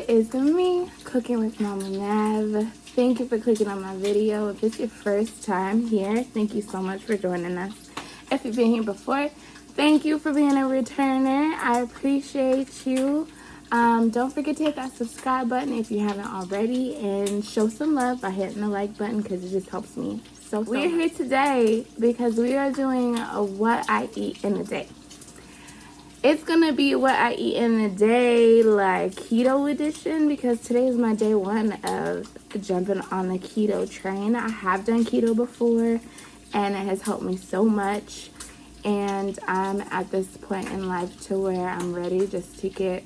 It is me, Cooking with Mama Nav. Thank you for clicking on my video. If it's your first time here, thank you so much for joining us. If you've been here before, thank you for being a returner. I appreciate you. Don't forget to hit that subscribe button if you haven't already, and show some love by hitting the like button because it just helps me so we're much. Here today because we are doing a what I eat in a day. It's gonna be what I eat in a day, like keto edition, because today is my day one of jumping on the keto train. I have done keto before and it has helped me so much, and I'm at this point in life to where I'm ready just to get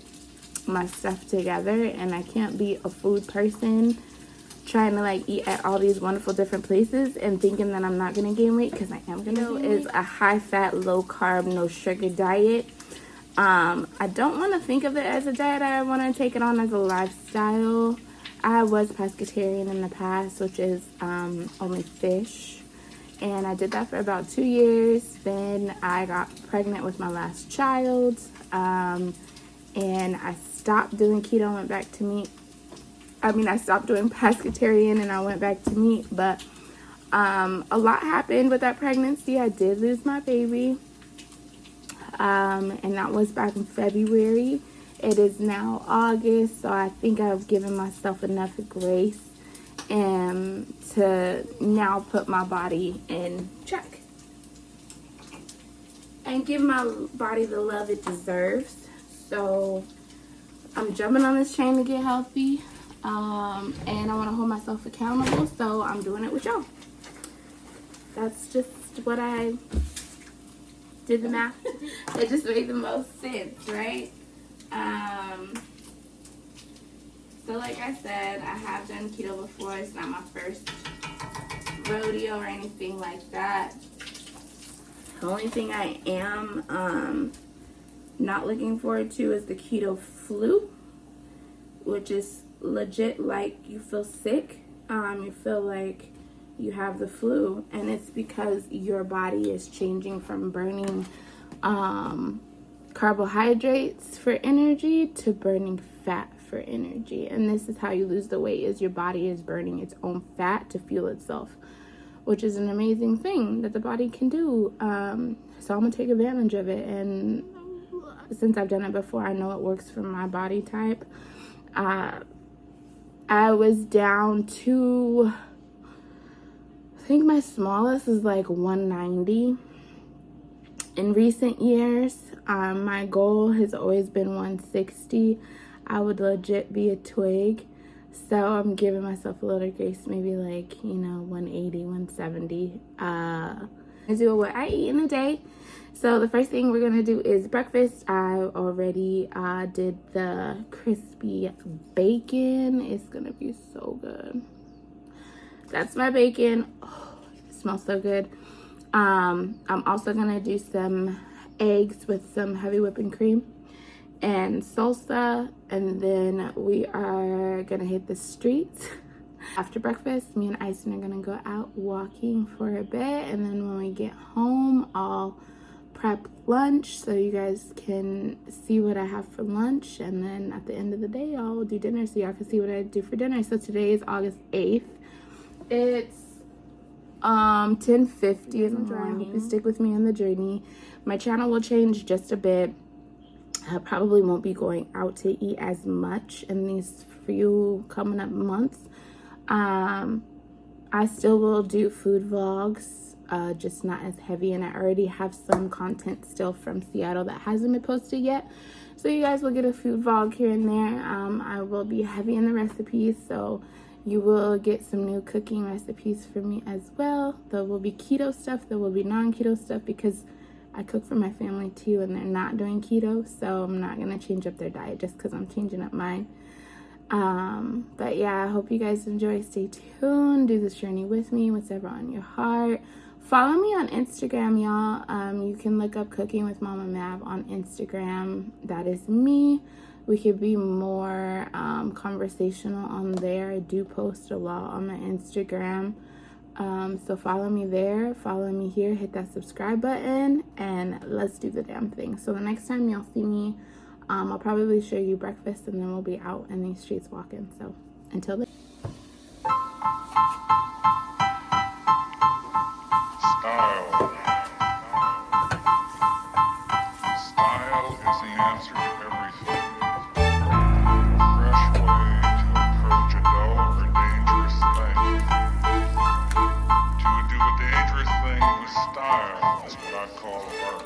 my stuff together, and I can't be a food person trying to like eat at all these wonderful different places and thinking that I'm not gonna gain weight, because I am gonna gain weight. Is a high fat, low carb, no sugar diet. I don't want to think of it as a diet. I want to take it on as a lifestyle. I was pescatarian in the past, which is only fish, and I did that for about 2 years. Then I got pregnant with my last child, and I stopped doing keto and went back to meat. I stopped doing pescatarian and I went back to meat, but a lot happened with that pregnancy. I did lose my baby. And that was back in February. It is now August, so I think I've given myself enough grace to now put my body in check and give my body the love it deserves. So I'm jumping on this train to get healthy, and I want to hold myself accountable, so I'm doing it with y'all. That's just what I did the math. It just made the most sense, right? So like I said, I have done keto before. It's not my first rodeo or anything like that. The only thing I am not looking forward to is the keto flu, which is legit like you feel sick. You feel like you have the flu, and it's because your body is changing from burning carbohydrates for energy to burning fat for energy. And this is how you lose the weight, is your body is burning its own fat to fuel itself, which is an amazing thing that the body can do. So I'm gonna take advantage of it, and since I've done it before, I know it works for my body type. I was down to, I think my smallest is like 190 in recent years. My goal has always been 160. I would legit be a twig, so I'm giving myself a little grace, maybe like 180, 170. I do what I eat in a day. So the first thing we're gonna do is breakfast. I already did the crispy bacon. It's gonna be so good. That's my bacon. Oh, it smells so good. I'm also gonna do some eggs with some heavy whipping cream and salsa, and then we are gonna hit the streets. After breakfast, me and Ison are gonna go out walking for a bit, and then when we get home, I'll prep lunch so you guys can see what I have for lunch, and then at the end of the day, I'll do dinner so y'all can see what I do for dinner. So today is August 8th. It's 10:50 in the morning. I hope you stick with me on the journey. My channel will change just a bit. I probably won't be going out to eat as much in these few coming up months. I still will do food vlogs, just not as heavy, and I already have some content still from Seattle that hasn't been posted yet, so you guys will get a food vlog here and there. I will be heavy in the recipes, so you will get some new cooking recipes from me as well. There will be keto stuff, there will be non-keto stuff, because I cook for my family too and they're not doing keto, so I'm not gonna change up their diet just because I'm changing up mine. But yeah, I hope you guys enjoy. Stay tuned, do this journey with me, whatever on your heart. Follow me on Instagram, y'all. You can look up Cooking with Mama Mav on Instagram. That is me. We could be more conversational on there. I do post a lot on my Instagram. So follow me there, follow me here, hit that subscribe button, and let's do the damn thing. So the next time y'all see me I'll probably show you breakfast and then we'll be out in these streets walking. So until then. Style is the answer to everything. A fresh way to approach a dull or dangerous thing. To do a dangerous thing with style is what I call art.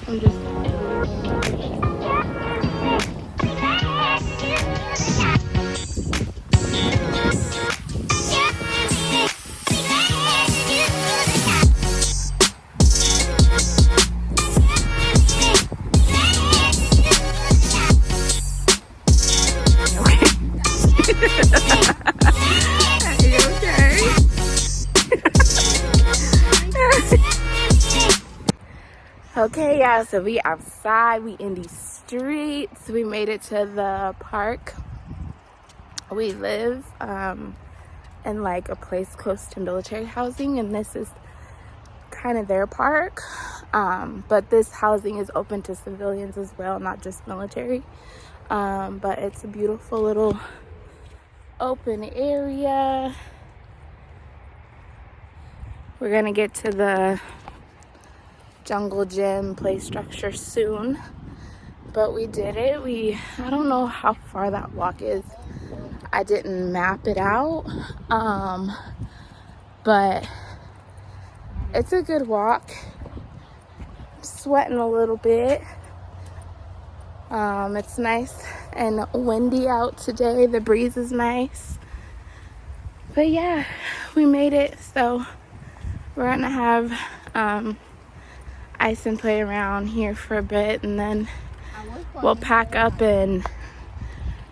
I'm just Are you okay? Okay, yeah, so we outside, we in these streets. We made it to the park. We live in like a place close to military housing, and this is kind of their park. But this housing is open to civilians as well, not just military. But it's a beautiful little open area. We're gonna get to the jungle gym play structure soon, but we did it. I don't know how far that walk is. I didn't map it out, but it's a good walk. I'm sweating a little bit. It's nice and windy out today. The breeze is nice, but yeah, we made it. So we're gonna have ice and play around here for a bit, and then we'll pack up and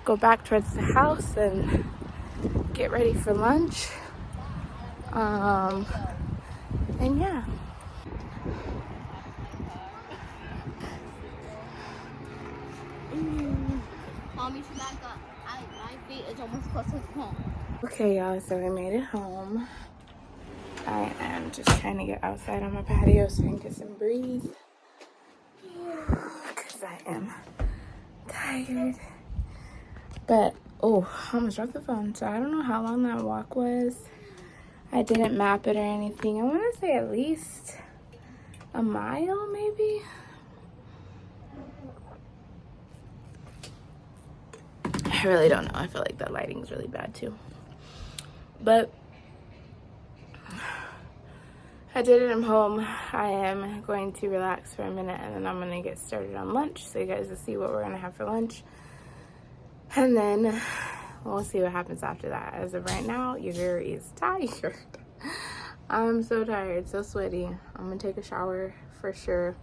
go back towards the house and get ready for lunch. And yeah. Mommy, she back up. My feet is almost close to home. Okay, y'all, so I made it home. I am just trying to get outside on my patio so I can get some breeze. Because I am tired. But, oh, I almost dropped the phone. So I don't know how long that walk was. I didn't map it or anything. I want to say at least a mile, maybe. I really don't know. I feel like the lighting's really bad too. But I did it. I'm home. I am going to relax for a minute, and then I'm going to get started on lunch so you guys will see what we're going to have for lunch. And then we'll see what happens after that. As of right now, your hair is tired. I'm so tired, so sweaty. I'm going to take a shower for sure.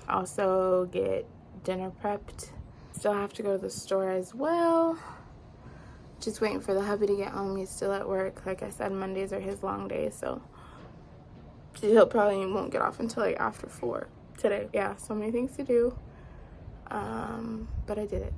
Also get dinner prepped. Still have to go to the store as well. Just waiting for the hubby to get home. He's still at work. Like I said, Mondays are his long days, so he'll probably won't get off until like after 4 today. Yeah, so many things to do. But I did it.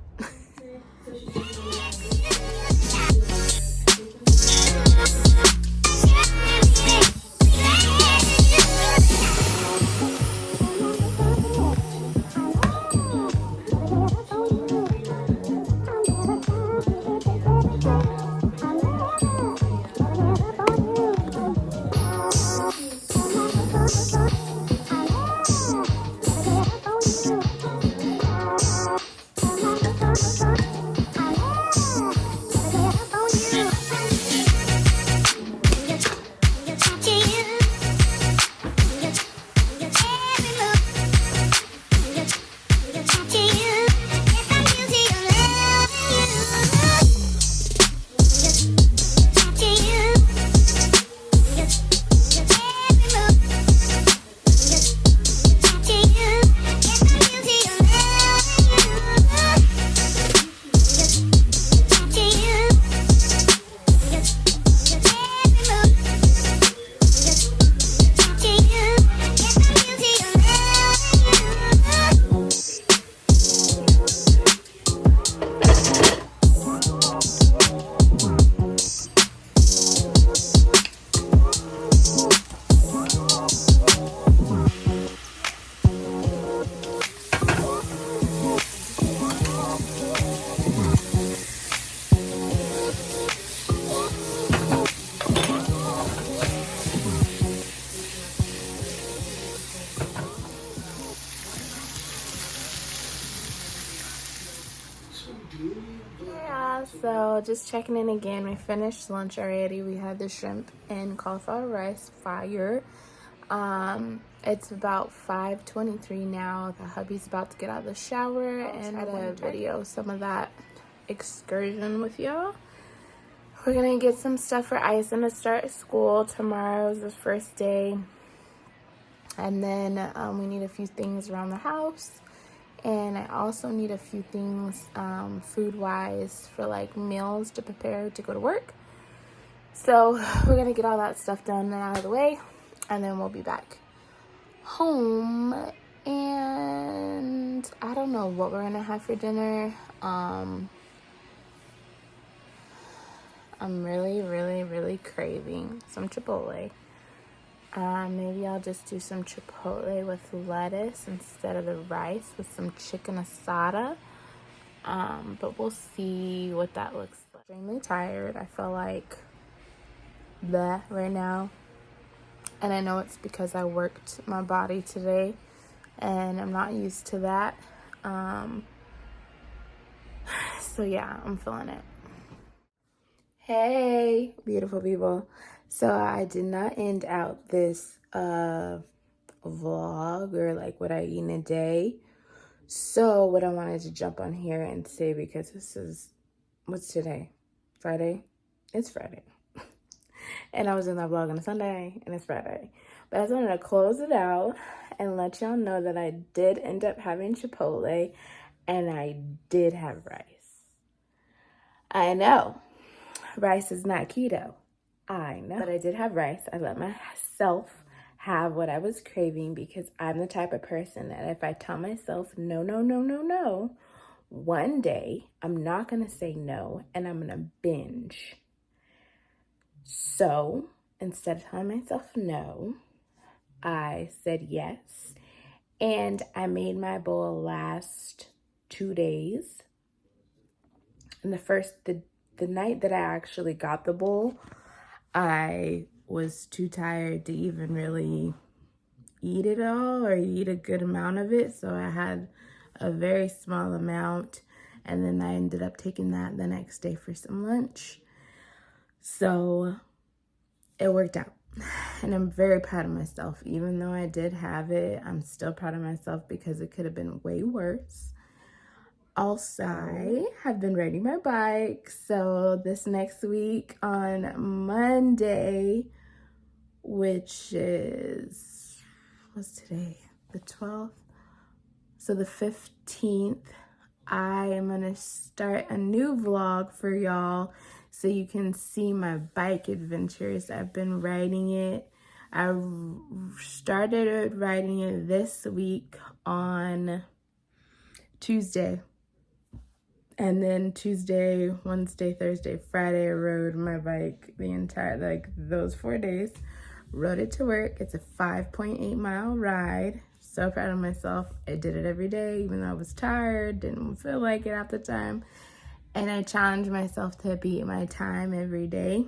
So just checking in again. We finished lunch already. We had the shrimp and cauliflower rice, fire. It's about 5:23 now. The hubby's about to get out of the shower, and I want to video some of that excursion with y'all. We're gonna get some stuff for Ison to start school. Tomorrow's the first day, and then we need a few things around the house, and I also need a few things food-wise for like meals to prepare to go to work. So we're gonna get all that stuff done and out of the way, and then we'll be back home. And I don't know what we're gonna have for dinner. I'm really craving some Chipotle. Maybe I'll just do some Chipotle with lettuce instead of the rice with some chicken asada. But we'll see what that looks like. Extremely tired. I feel like bleh right now. And I know it's because I worked my body today and I'm not used to that. So yeah, I'm feeling it. Hey, beautiful people. So I did not end out this vlog or like what I eat in a day. So what I wanted to jump on here and say, because this is, what's today? Friday? It's Friday. And I was in that vlog on a Sunday, and it's Friday. But I just wanted to close it out and let y'all know that I did end up having Chipotle, and I did have rice. I know, rice is not keto. I know. But I did have rice. I let myself have what I was craving because I'm the type of person that if I tell myself no, one day I'm not going to say no, and I'm going to binge. So instead of telling myself no, I said yes, and I made my bowl last 2 days. And the night that I actually got the bowl, I was too tired to even really eat it all or eat a good amount of it. So I had a very small amount, and then I ended up taking that the next day for some lunch. So it worked out, and I'm very proud of myself. Even though I did have it, I'm still proud of myself because it could have been way worse. Also, I have been riding my bike. So this next week on Monday, which is, what's today? The 12th? So the 15th, I am gonna start a new vlog for y'all so you can see my bike adventures. I've been riding it. I started riding it this week on Tuesday. And then Tuesday, Wednesday, Thursday, Friday, I rode my bike the entire, like those 4 days. Rode it to work. It's a 5.8 mile ride. So proud of myself. I did it every day, even though I was tired, didn't feel like it at the time. And I challenged myself to beat my time every day.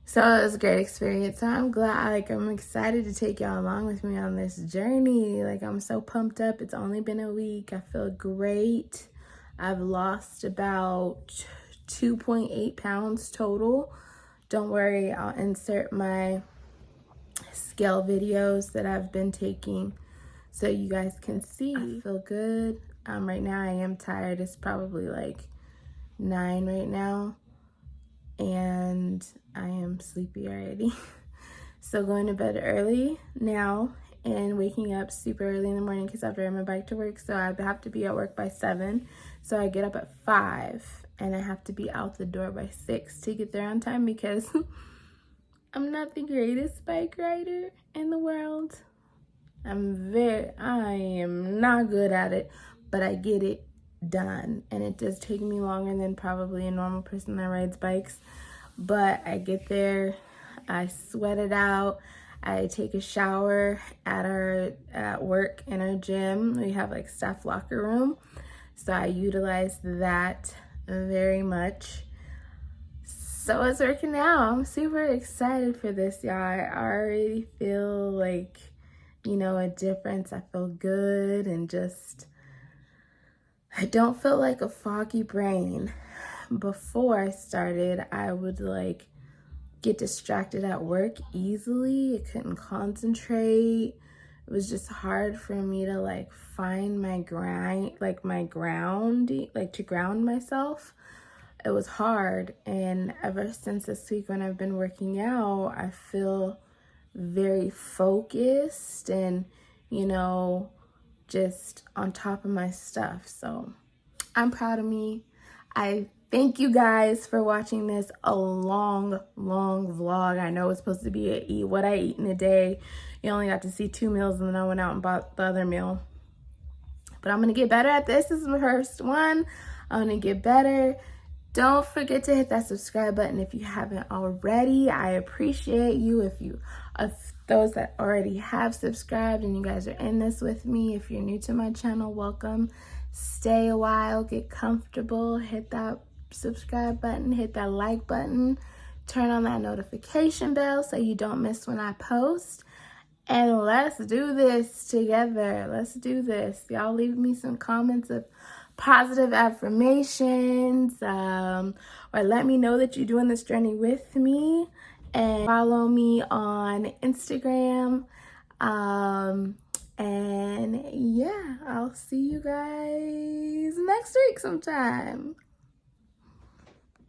So it was a great experience. So I'm glad, I'm excited to take y'all along with me on this journey. I'm so pumped up. It's only been a week. I feel great. I've lost about 2.8 pounds total. Don't worry, I'll insert my scale videos that I've been taking so you guys can see. I feel good. Right now I am tired. It's probably 9 right now, and I am sleepy already. So going to bed early now and waking up super early in the morning because I have to ride my bike to work. So I have to be at work by 7. So I get up at 5 and I have to be out the door by 6 to get there on time because I'm not the greatest bike rider in the world. I am not good at it, but I get it done. And it does take me longer than probably a normal person that rides bikes. But I get there, I sweat it out. I take a shower at work in our gym. We have staff locker room. So I utilize that very much. So it's working out. I'm super excited for this, y'all. I already feel a difference. I feel good and I don't feel like a foggy brain, before I started, I would like get distracted at work easily. I couldn't concentrate. It was just hard for me to like find my grind, like my ground, like to ground myself. It was hard. And ever since this week when I've been working out, I feel very focused and, you know, just on top of my stuff. So I'm proud of me. I thank you guys for watching this a long vlog. I know it's supposed to be a eat what I eat in a day. You only got to see 2 meals and then I went out and bought the other meal. But I'm gonna get better at this. This is my first one. I'm gonna get better. Don't forget to hit that subscribe button if you haven't already. I appreciate you if those that already have subscribed and you guys are in this with me. If you're new to my channel, welcome. Stay a while, get comfortable, hit that subscribe button, hit that like button, turn on that notification bell so you don't miss when I post. And let's do this together. Let's do this. Y'all leave me some comments of positive affirmations, or let me know that you're doing this journey with me, and follow me on Instagram. And yeah, I'll see you guys next week sometime.